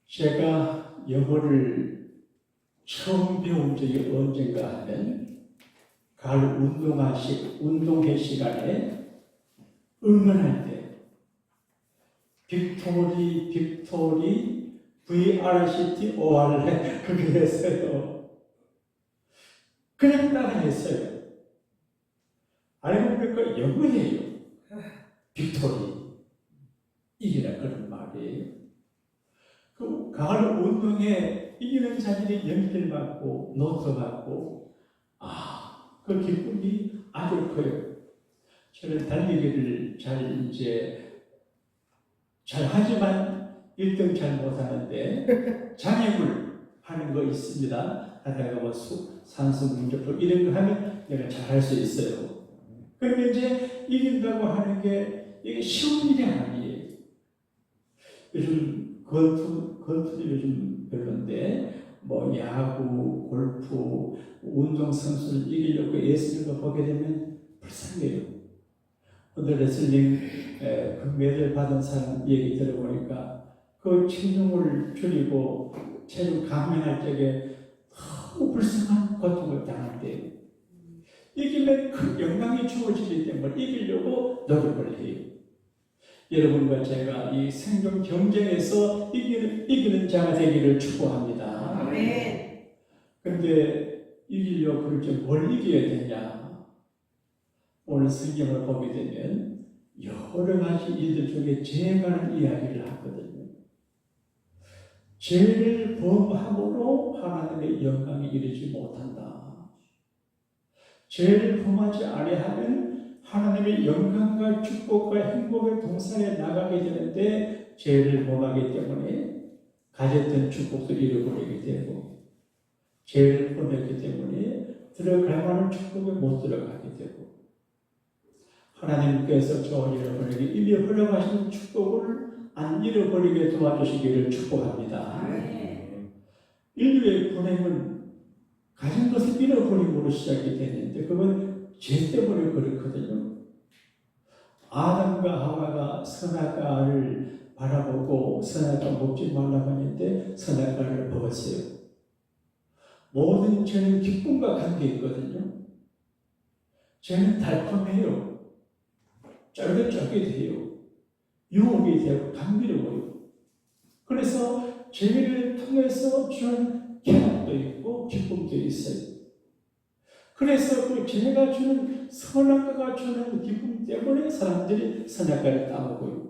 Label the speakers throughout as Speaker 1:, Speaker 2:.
Speaker 1: 제가 영어를 처음 배운 적이 언젠가 하면 가을 운동회 시간에 응원할 때 빅토리 VRCTOR 그게 했어요. 그냥 따라 했어요. 알고 보니까 영어예요. 빅토리 이기라 그런 말이에요. 그 가을 운동회 이기는 자들이 연필 받고 노트 받고 그 기쁨이 아주 커요. 저는 달리기를 잘 하지만 1등 잘 못하는데 장애물 하는 거 있습니다. 하다가 뭐 산수 문제표 이런 거 하면 내가 잘할 수 있어요. 그런데 이제 이긴다고 하는 게 이게 쉬운 일이 아니에요. 요즘 건투도 요즘 별론데 뭐 야구, 골프, 운동선수를 이기려고 애쓰는 거 보게 되면 불쌍해요. 오늘 레슬링 금메달 받은 사람 얘기 들어보니까 그 체중을 줄이고 체중 감량할 적에 너무 불쌍한 고통을 당할 때 이기면 큰 영광이 주어지기 때문에 이기려고 노력을 해요. 여러분과 제가 이 생존 경쟁에서 이기는 자가 되기를 축복합니다.
Speaker 2: 아멘.
Speaker 1: 그런데 이기려고 그렇게 뭘 이겨야 되냐? 오늘 성경을 보게 되면 여러 가지 일들 중에 죄에 관한 이야기를 하거든요. 죄를 범함으로 하나님의 영광에 이르지 못한다. 죄를 범하지 아니하면 하나님의 영광과 축복과 행복의 동산에 나가게 되는데 죄를 범하기 때문에 가졌던 축복도 잃어버리게 되고 죄를 범했기 때문에 들어갈 만한 축복에 못 들어가게 되고 하나님께서 저 여러분에게 이미 허락하신 축복을 안 잃어버리게 도와주시기를 축복합니다. 인류의 불행은 가진 것을 잃어버림으로 시작이 되는데 그건 죄 때문에 그렇거든요. 아담과 하와가 선악과를 바라보고 선악과 먹지 말라고 했는데 선악과를 먹었어요. 모든 죄는 기쁨과 관계 있거든요. 죄는 달콤해요. 쫄깃쫄깃해요. 유혹이 되고 감미로워요. 그래서 죄를 통해서 주는 쾌락도 있고 기쁨도 있어요. 그래서 그 죄가 주는 선악과가 주는 기쁨 때문에 사람들이 선악과를 따먹어요.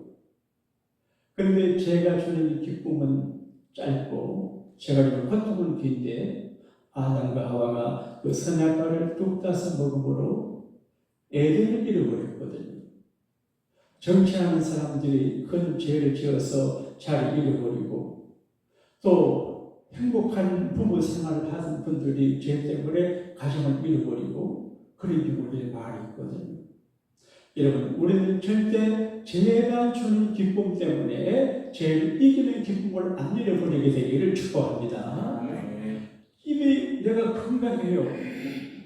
Speaker 1: 그런데 죄가 주는 기쁨은 짧고 죄가 주는 고통은 긴데 아담과 하와가 그 선악과를 뚝 따서 먹음으로 에덴을 잃어버렸거든요. 정치하는 사람들이 큰 죄를 지어서 잘 잃어버리고 또 행복한 부부 생활을 하는 분들이 죄 때문에 가정을 잃어버리고 그런 경우들이 많이 있거든요. 여러분, 우리는 절대 죄가 주는 기쁨 때문에 죄를 이기는 기쁨을 안 잃어버리게 되기를 축복합니다. 이미 내가 건강해요.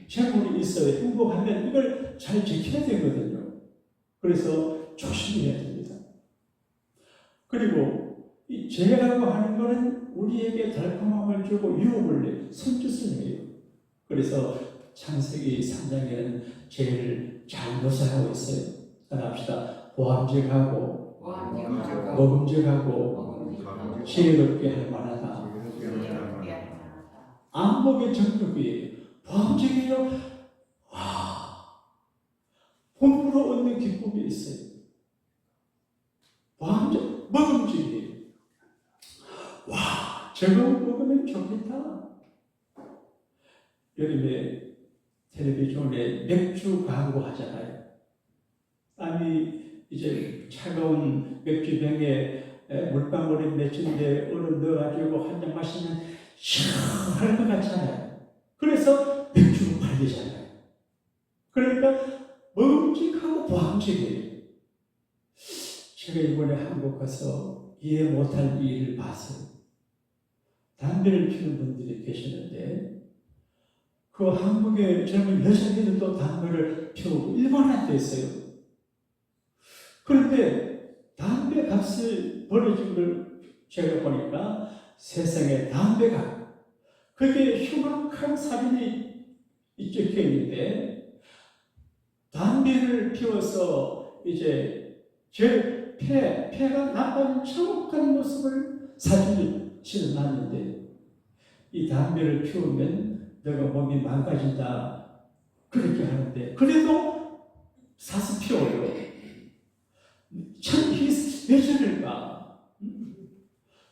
Speaker 1: 재물이 있어요. 행복하면 이걸 잘 지켜야 되거든요. 그래서 조심해야 됩니다. 그리고 이 죄라고 하는 것은 우리에게 달콤함을 주고 유혹을 내, 손짓을 해요. 그래서 창세기 3장에는 죄를 잘 묘사하고 있어요. 따라합시다. 보암직하고 먹음직하고 지혜롭게 할 만하다. 안목의 정력이에요. 보암직이에요. 봄으로 얻는 기쁨이 있어요. 보암직, 먹음직이에요. 저거 먹으면 좋겠다. 여름에 텔레비전에 맥주 광고 하잖아요. 땀이 이제 차가운 맥주병에 물방울이 맺힌데 얼음 넣어가지고 한 잔 마시면 시원할 것 같잖아요. 그래서 맥주로 팔리잖아요. 그러니까 먹음직하고 보암직이에요. 제가 이번에 한국 가서 이해 못할 일을 봤어요. 담배를 피우는 분들이 계시는데 그 한국의 젊은 여자들도 담배를 피우고 일본한테 했어요. 그런데 담배 값을 벌어진 걸 제가 보니까 세상에 담배가 그게 흉악한 살인이 적혀 있는데 담배를 피워서 이제 제 폐가 나빠진 참혹한 모습을 사진을 실어놨는데 이 담배를 피우면 내가 몸이 망가진다 그렇게 하는데 그래도 사서 피워요. 참 왜 저럴까?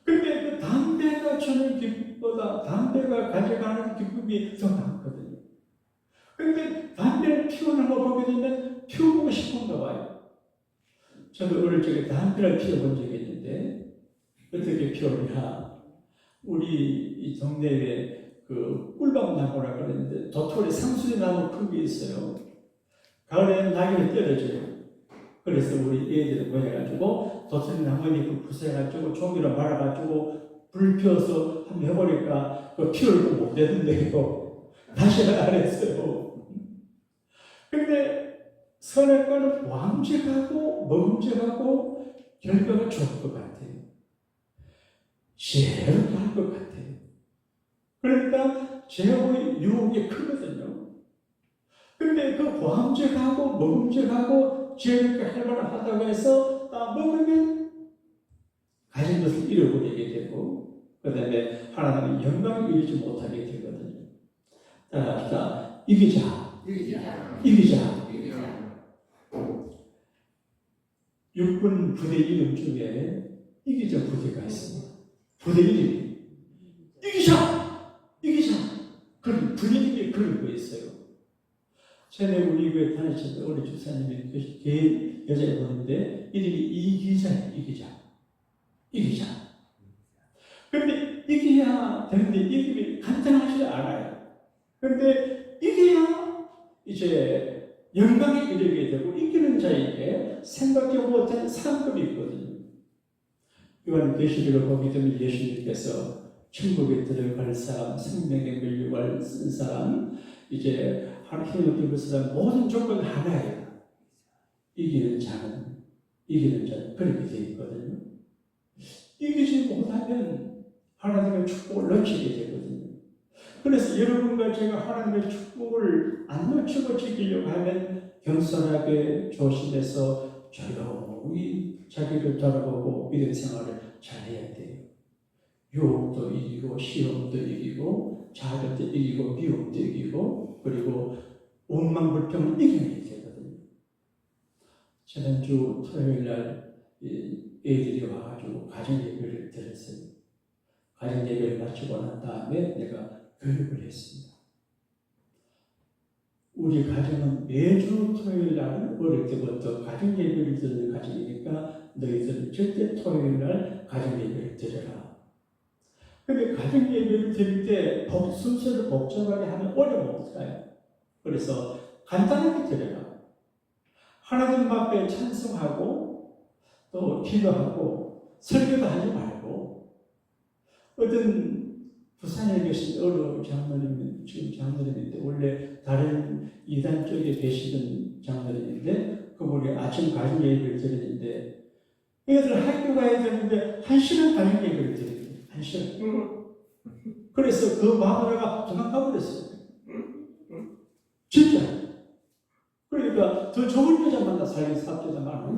Speaker 1: 근데 그 담배가 주는 기쁨보다 담배가 가져가는 기쁨이 더 많거든요. 근데 담배를 피우는 거 보게 되면 피우고 싶은가 봐요. 저도 어릴 적에 담배를 피워본 적이 있는데 어떻게 피우냐? 우리 이 동네에 그 꿀밤나무라 그랬는데 도토리 상수리 나무 큰 게 있어요. 가을에는 낙엽이 떨어져요. 그래서 우리 애들을 모여가지고 도토리 나무잎을 부숴가지고 종이로 말아가지고 불 피워서 한번 해보니까 그 피울 거 못 되는데요. 다시는 안 했어요. 근데 선악과는 왕직하고 먹음직하고 결과가 좋을 것 같아요. 지혜롭게 할 것 같아요. 그러니까 죄의 유혹이 크거든요. 근데 그 보함직하고 먹음직하고 지혜롭게 할 만하다고 해서 먹으면 가진 것을 잃어버리게 되고 그 다음에 하나님의 영광을 이루지 못하게 되거든요. 따라합시다. 이기자. 육군 부대 이름 중에 이기자 부대가 있습니다. 부대 이름이 이기자! 그런 분위기에 그런 거 있어요. 전에 우리 교회 다니실 때 우리 집사님이 개인 여자애 보는데 이름이 이기자예요. 이기자. 그런데 이겨야 되는데 이기기 간단하지 않아요. 그런데 이겨야 이제 영광에 이르게 되고 이기는 자에게 생각지 못한 상급이 있거든요. 요한계시록을 보게 되면 예수님께서 천국에 들어갈 사람, 생명의 면류관을 쓴 사람, 이제 하나님을 입은 사람 모든 조건 하나예요. 이기는 자는 그렇게 되어 있거든요. 이기지 못하면 하나님의 축복을 놓치게 되거든요. 그래서 여러분과 제가 하나님의 축복을 안 놓치고 지키려고 하면 겸손하게 조심해서 조용히 자기를 돌아보고 믿음 생활을 잘해야 돼요. 유혹도 이기고 시험도 이기고 자격도 이기고 미움도 이기고 그리고 원망불평을 이겨내야 되거든요. 지난주 토요일날 애들이 와가지고 가정예배를 드렸어요. 가정예배를 마치고 난 다음에 내가 교육을 했습니다. 우리 가정은 매주 토요일날은 어릴 때부터 가정예배를 드리는 가정이니까 너희들은 절대 토요일날 가정예배를 드려라. 근데 가정예배를 드릴 때 순서를 복잡하게 하면 어려움 없어요. 그래서 간단하게 드려라. 하나님 앞에 찬송하고 또 기도하고 설교도 하지 말고 어떤 부산에 계신 어느 장로님, 지금 장로님인데 원래 다른 이단 쪽에 계시던 장로님인데 그분이 아침 가정예배를 드리는데 얘들 학교 가야 되는데 1시간 가정예배를 드립니다. 1시간. 그래서 그 마누라가 도망가버렸어요. 진짜. 그러니까 더 좋은 여자 만나 살기 삽자자 많아.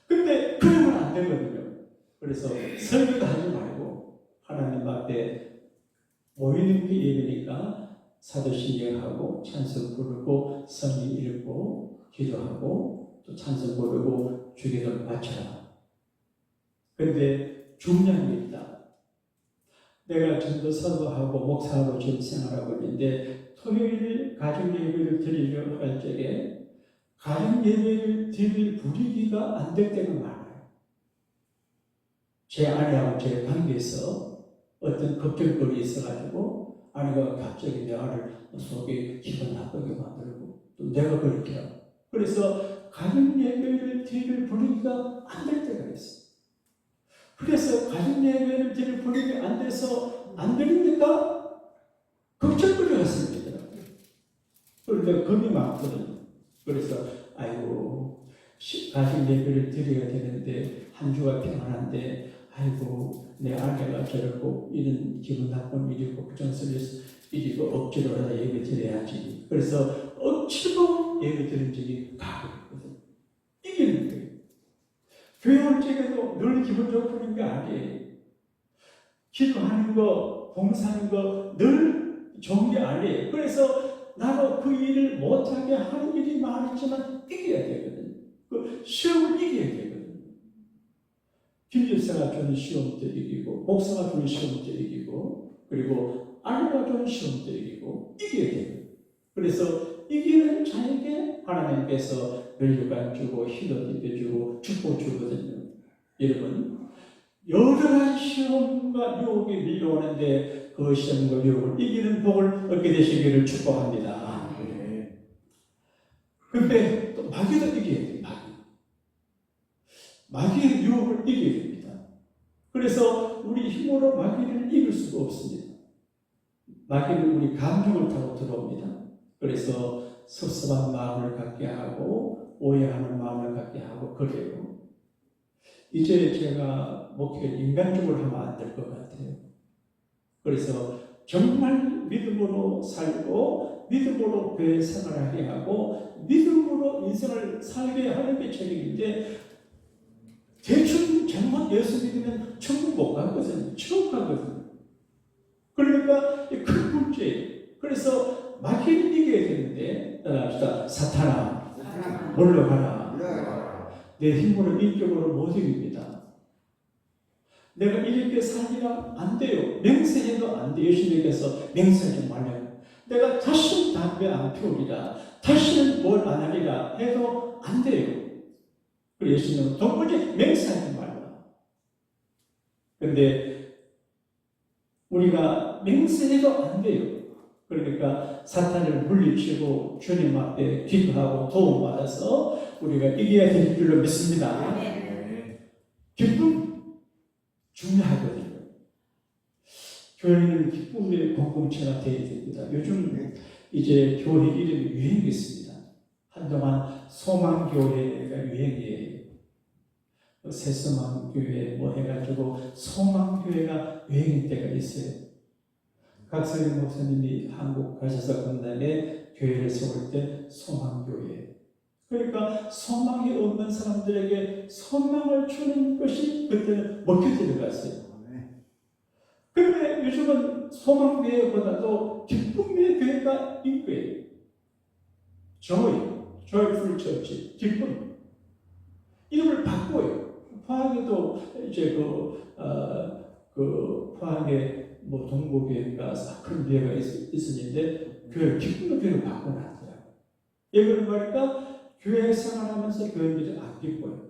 Speaker 1: 근데 그러면 안 되거든요. 그래서 설교도 하지 말고 하나님 앞에 모이는 게 예배니까 사도신경하고 찬송 부르고 성경 읽고 기도하고 또 찬송 부르고 주기도를 바쳐라. 그런데 중요한 게 있다. 내가 전도사도하고 목사하고 지금 생활하고 있는데 토요일 가정예배를 드리려고 할 적에 가정예배를 드릴 분위기가 안 될 때가 많아요. 제 아내하고 제 관계에서 어떤 걱정거리 있어가지고 아내가 갑자기 내 아내를 속에 기분 나쁘게 만들고 또 내가 그렇게 하고 그래서 가정예배를 드릴 분위기가 안 될 때가 있어요. 그래서 가정예배를 드릴 분위기 안 돼서 안 드리니까 걱정거리가 생기더라고요. 그런데 겁이 많거든요. 그래서 아이고 가정예배를 드려야 되는데 한 주가 평안한데 아이고 내 아내가 저렇고 이런 기분 나쁜 일이고 부정스러워서 일이고 억지로 하다 얘기 드려야지. 그래서 억지로 얘기 들은 적이 가끔 있거든. 이기는 거예요. 교회 올 적에도 늘 기분 좋은 게 아니에요. 기도하는 거, 봉사하는 거 늘 좋은 게 아니에요. 그래서 나도 그 일을 못하게 하는 일이 많지만 이겨야 되거든요. 그 시험을 이겨야 되거든요. 김집사가 주는 시험도 이기고, 목사가 주는 시험도 이기고, 그리고 아내가 주는 시험도 이기고, 이겨야 돼요. 그래서 이기는 자에게 하나님께서 멸류관 주고, 희도 입혀주고, 축복 주거든요. 여러분, 여러 가지 시험과 유혹이 밀려오는데 그 시험과 유혹을 이기는 복을 얻게 되시기를 축복합니다. 그런데 또 마귀도 이겨야 돼요. 마귀의 유혹을 이겨야 됩니다. 그래서 우리 힘으로 마귀를 이길 수가 없습니다. 마귀는 우리 감정을 타고 들어옵니다. 그래서 섭섭한 마음을 갖게 하고 오해하는 마음을 갖게 하고 그래요. 이제 제가 목회를 인간적으로 하면 안 될 것 같아요. 그래서 정말 믿음으로 살고 믿음으로 교회 생활하게 하고 믿음으로 인생을 살게 하는 게 책임인데 대충 잘못 예수 믿으면 천국 못 가거든요. 천국 가거든요. 그러니까 큰 문제예요. 그래서 마귀를 이겨야 되는데 따라합시다. 사탄아 물러가라. 내 힘으로 인격으로 못 이깁니다. 내가 이렇게 살기가 안 돼요. 맹세해도 안 돼요. 예수님께서 맹세하지 말라요. 내가 다시는 담배 안 피우리라. 다시는 뭘 안 하리라 해도 안 돼요. 그래서 예수님은 도무지 맹세하지 말라. 근데 우리가 맹세해도 안 돼요. 그러니까 사탄을 물리치고 주님 앞에 기도하고 도움받아서 우리가 이겨야 될 줄로 믿습니다. 기쁨 중요하거든요. 교회는 기쁨의 공동체가 되어야 됩니다. 요즘 이제 교회 이름이 유행이 있습니다. 한동안 소망교회가 유행이에요. 새소망교회 뭐 해가지고 소망교회가 유행인 때가 있어요. 각설의 목사님이 한국 가셔서 건단에 교회를 세울 때 소망교회. 그러니까 소망이 없는 사람들에게 소망을 주는 것이 그때는 먹혀 들어갔어요. 그런데 요즘은 소망교회보다도 기쁨의 교회가 있고요. joyful church, 기쁨. 이름을 바꿔요. 포항에도 이제 포항에 뭐 동고교회인가 큰 교회가 있었는데 교회를 기쁨의 교회로 바꿔놨더라고요. 이거는 뭐니까 교회 생활하면서 교회들이 안 기뻐요.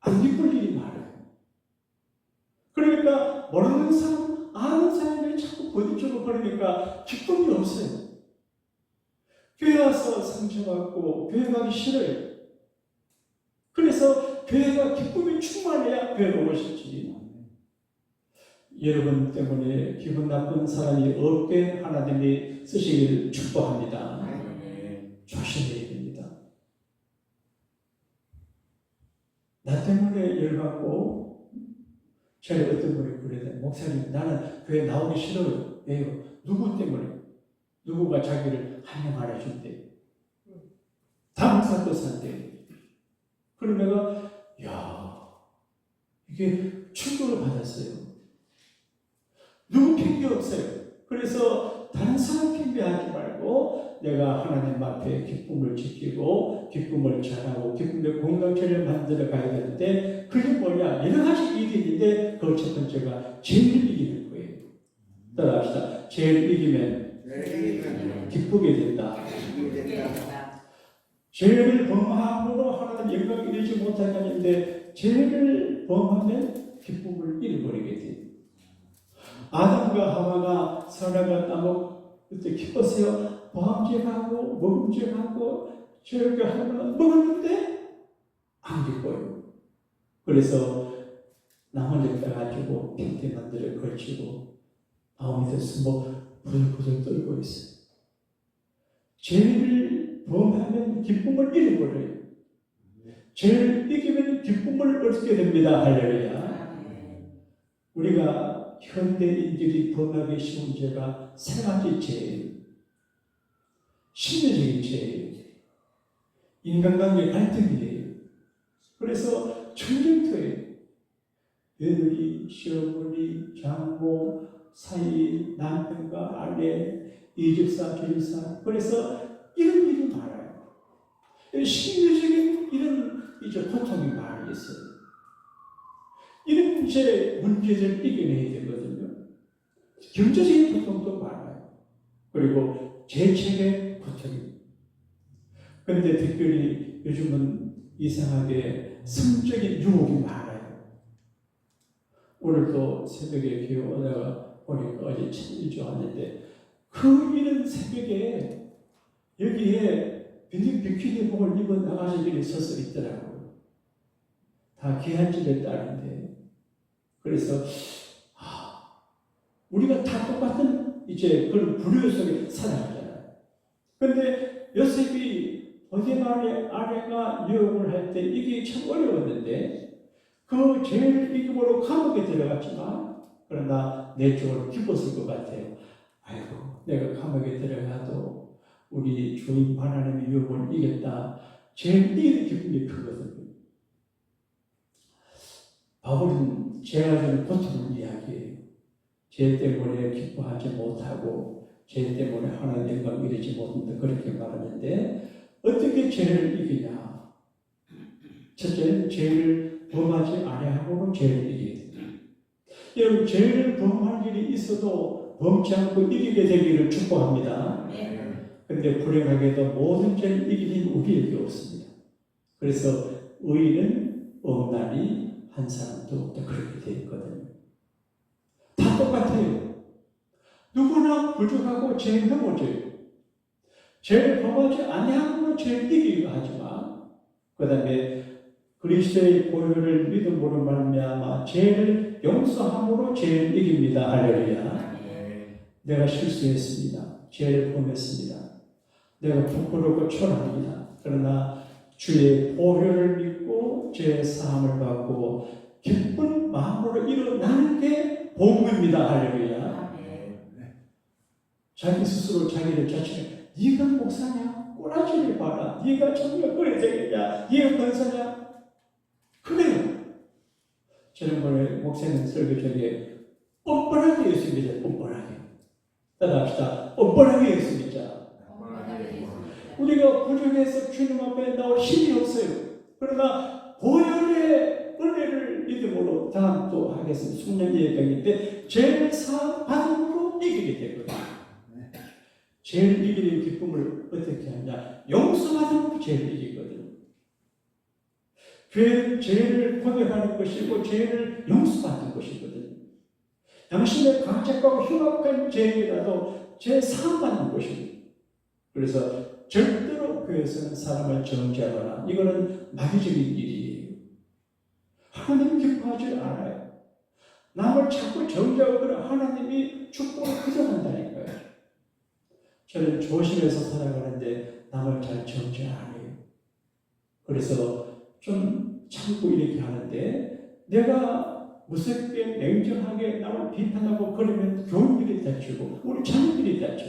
Speaker 1: 안 기쁠 일이 많아요. 그러니까 모르는 사람, 아는 사람들이 자꾸 부딪히고 그러니까 기쁨이 없어요. 교회 와서 상처받고 교회 가기 싫어요. 그래서 교회가 기쁨이 충만해야 교회로 오고 싶지. 여러분 때문에 기분 나쁜 사람이 없게 하나님이 쓰시기를 축복합니다. 조심해야 됩니다. 나 때문에 열받고 저희 어떤 분이 그래요. 목사님 나는 교회 나오기 싫어요. 왜요? 누구 때문에? 누구가 자기를 한명 안 해준대. 다음 사도 산대. 그럼 내가 이게 충격을 받았어요. 누구 핑계 없어요. 그래서 다른 사람 핑계하지 말고 내가 하나님 앞에 기쁨을 지키고 기쁨을 잘하고 기쁨의 공동체를 만들어 가야 되는데 그게 뭐냐? 여러 가지 일이 있는데 그 첫 번째가 죄를 이기는 거예요. 따라합시다. 죄를 이기면 기쁘게 된다. 죄를 범함으로 하나님 영광 이루지 못하게 하는데 죄를 범하면 기쁨을 잃어버리게 돼요. 아담과 하와가 선악과 따먹 그때 기뻤어요. 보암죄하고 먹음죄하고 저렇게 하면 먹었는데 안 기뻐요. 그래서 나무를 따가지고 핀대 만들어 걸치고 마음이 돼서 뭐 부들부들 떨고 있어요. 죄를 범하면 기쁨을 잃어버려요. 죄를 이기면 기쁨을 얻게 됩니다. 할렐루야. 우리가 현대인들이 범하기 쉬운 죄가 세 가지 죄예요. 심리적인 죄예요. 인간관계 갈등이에요. 그래서 전쟁터예요. 며느리, 시어머니, 장모 사이, 남편과 아내, 이집사, 저집사. 그래서 이런 일이 많아요. 심리적인 이런 이제 고통이 많이 있어요. 이런 이제 문제를 이겨내야 되거든요. 경제적인 고통도 많아요. 그리고 재책의 고통이. 그런데 특별히 요즘은 이상하게 성적인 유혹이 많아요. 오늘도 새벽에 교회 오다가 보니까 어제 참 일찍 왔는데 그 이른 새벽에 여기에 비키니복을 입은 아가씨들이 서서 있더라고요. 다 귀한 집에 딸인데. 그래서 우리가 다 똑같은 이제 그런 불효 속에 살아가잖아요. 그런데 요셉이 보디발의 아내가 유혹을 할 때 이게 참 어려웠는데 그 죄를 이기므로 감옥에 들어갔지만 그러나 내 쪽으로 기뻤을 것 같아요. 아이고 내가 감옥에 들어가도 우리 주인 하나님의 유혹을 이겼다. 죄를 이기는 기쁨이 크거든요. 바울은 죄가 주는 고통을 이야기해요. 죄 때문에 기뻐하지 못하고 죄 때문에 하나님의 영광을 이루지 못한다 그렇게 말하는데 어떻게 죄를 이기냐? 첫째는 죄를 범하지 아니하고는 죄를 이기게 된다. 여러분 죄를 범할 일이 있어도 범치 않고 이기게 되기를 축복합니다. 그런데 불행하게도 모든 죄를 이기는 힘이 우리에게 없습니다. 그래서 의인은 없나니 한 사람도 없다 그렇게 되어 있거든요. 다 똑같아요. 누구나 부족하고 죄에 넘어져요. 죄를 범하지 아니하고는 죄를 이기려 하지만 그 다음에 그리스도의 보혈을 믿음으로 말미암아 죄를 용서함으로 죄를 이깁니다. 할렐루야. 내가 실수했습니다. 죄를 범했습니다. 내가 부끄럽고 초라합니다. 그러나 주의 보혈을 믿고 죄의 사함을 받고 기쁜 마음으로 일어나는 게 복음입니다. 할렐루야. 자기 스스로 자기를 자칭해 네가 목사냐? 꼬라지를 봐라. 네가 정말 그래 되겠냐? 네가 권사냐? 그래요. 지난번에 목사님 설교 중에 뻔뻔하게 예수 믿자. 뻔뻔하게. 따라합시다. 뻔뻔하게 예수 믿자. 우리가 부족해서 주님 앞에 나올 힘이 없어요. 그러나 보혈의 은혜를 믿음으로 다음 또 하겠습니다. 숙련 예배인데 죄를 사함 받음으로 이기게 되거든요. 죄를 이기는 기쁨을 어떻게 하냐? 용서받음으로 죄를 이기거든요. 죄를 고백하는 것이고 죄를 용서받는 것이거든요. 당신의 강력하고 흉악한 죄라도 죄 사함받는 것입니다. 그래서 절대로 교회에서는 사람을 정죄하거나 이거는 마귀적인 일이에요. 하나님 기뻐하지 않아요. 남을 자꾸 정죄하거나 하나님이 축복을 부정한다니까요. 저는 조심해서 살아가는데 남을 잘 정죄 안 해요. 그래서 좀 참고 이렇게 하는데 내가 무섭게 냉정하게 남을 비판하고 그러면 교인들이 다치고 우리 자녀들이 다쳐.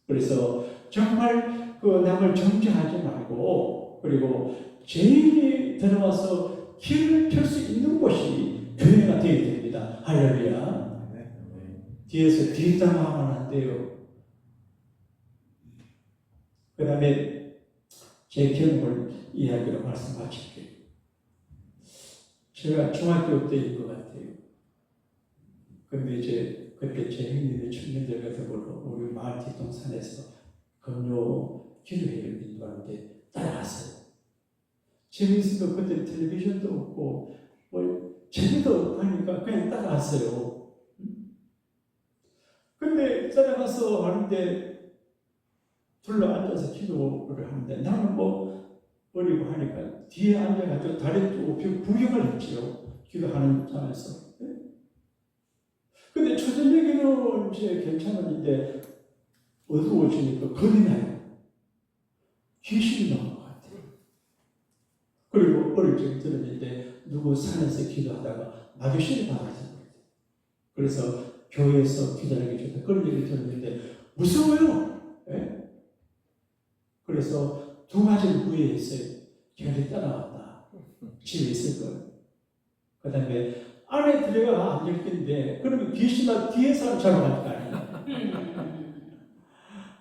Speaker 1: 그래서 정말 그 남을 정죄하지 말고 그리고 죄인이 들어와서 길을 펼 수 있는 곳이 교회가 되어야 됩니다. 할렐루야. 뒤에서 뒷담화하면 안 돼요. 그 다음에 제 경험을 이야기로 말씀 마칠게요. 제가 중학교 때일 것 같아요. 근데 이제 그때 제 형님의 청년들 같은 걸로 우리 마을 뒷동산에서 금요 기도회를 인도하는데 따라갔어요. 재미있어도 그때 텔레비전도 없고 뭐 재미도 없고 하니까 그냥 따라갔어요. 근데 따라가서 하는데 둘러 앉아서 기도를 하는데 나는 뭐 어리고 하니까 뒤에 앉아가지고 다리 또 구경을 했지요. 기도하는 장에서. 근데 초저녁에는 이제 괜찮은데 어두워지니까 겁이 나요. 귀신이 나온 것 같아요. 그리고 어릴 적에 들었는데 누구 산에서 기도하다가 마귀신이 나와서 그래서 교회에서 기도하는 게 좋다. 그런 얘기 들었는데 무서워요. 예? 그래서 두 가지를 구애했어요. 교회를 떠나왔다. 집에 있을 거예요. 그 다음에 안에 들어가 안 열긴데 그러면 귀신아 뒤에서 잡아갈 거 아니에요.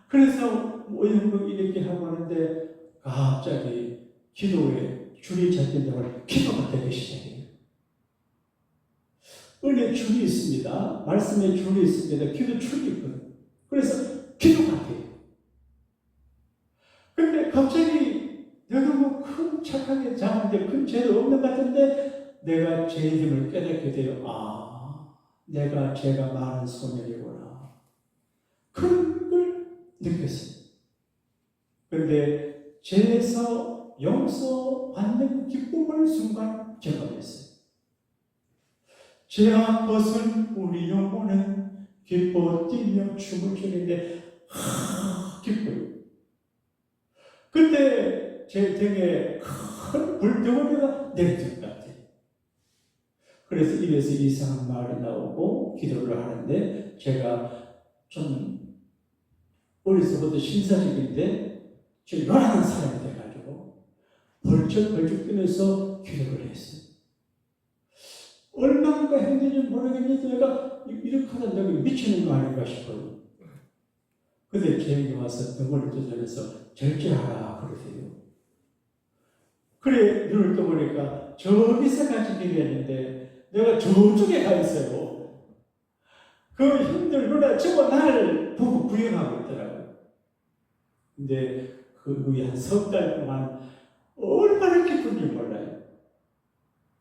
Speaker 1: 그래서 이렇게 하고 하는데 갑자기 기도에 줄이 잡힌다고 기도가 되기 시작해요. 은혜 줄이 있습니다. 말씀에 줄이 있습니다. 기도 줄이 있거든요. 그래서 기도가 돼요. 근데 갑자기 내가 뭐 큰 착하게 자는데 큰 죄도 없는 것 같은데 내가 죄의 힘을 깨닫게 돼요. 아, 내가 죄가 많은 소년이구나. 그런 걸 느꼈어요. 그런데 죄에서 용서받는 기쁨을 순간 경험했어요. 죄악 벗은 우리 영혼은 기뻐 뛰며 춤을 추는데 기뻐요. 근데 제 등에 큰 불덩어리가 내리는 것 같아요. 그래서 입에서 이상한 말이 나오고 기도를 하는데 제가 좀 어려서부터 신사적인데 좀 요란한 사람이 돼가지고 벌쩍벌쩍 뛰면서 기도를 했어요. 얼마나 힘든지 모르겠는데 내가 이렇게 하다 내가 미치는 거 아닌가 싶어요. 근데 제에게 와서 덩어리를 조절해서 절제하라 그러세요. 그래 눈을 떠보니까 저기서 같이 기도했는데 내가 저쪽에 가 있어요. 그 힘들 누나 저거 나를 보고 구경하고 있더라고요. 근데 그 후에 한 석 달 동안 얼마나 기쁜지 몰라요.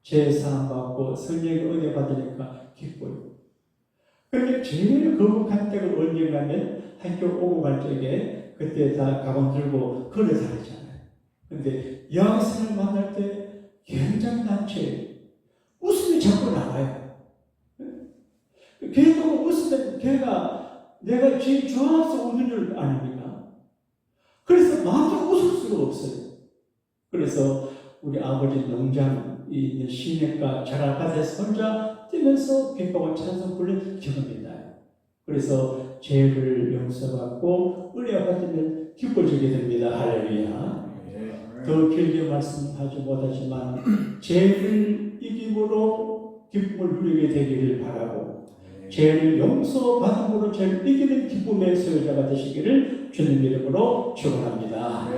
Speaker 1: 제 사랑받고 성령의 은혜 받으니까 기뻐요. 그런데 제일 거북한 때가 언젠가면 학교 오고 갈 적에 그때 다 가방 들고 걸어 다니잖아요. 근데 여학생을 만날 때 굉장단체 웃음이 자꾸 나와요. 걔도 웃으면 걔가 내가 제일 좋아서 웃는 줄 아닙니까? 그래서 마음대로 웃을 수가 없어요. 그래서 우리 아버지 농장 있는 시내가 자라밭에서 혼자 뛰면서 기뻐하고 찬송 부르는 경험이 나요. 그래서 죄를 용서받고 은혜 받으면 기뻐지게 됩니다. 할렐루야. 더 길게 말씀하지 못하지만 죄를 이김으로 기쁨을 누리게 되기를 바라고 죄를 용서받음으로 죄를 이기는 기쁨의 소유자가 되시기를 주님 이름으로 축원합니다.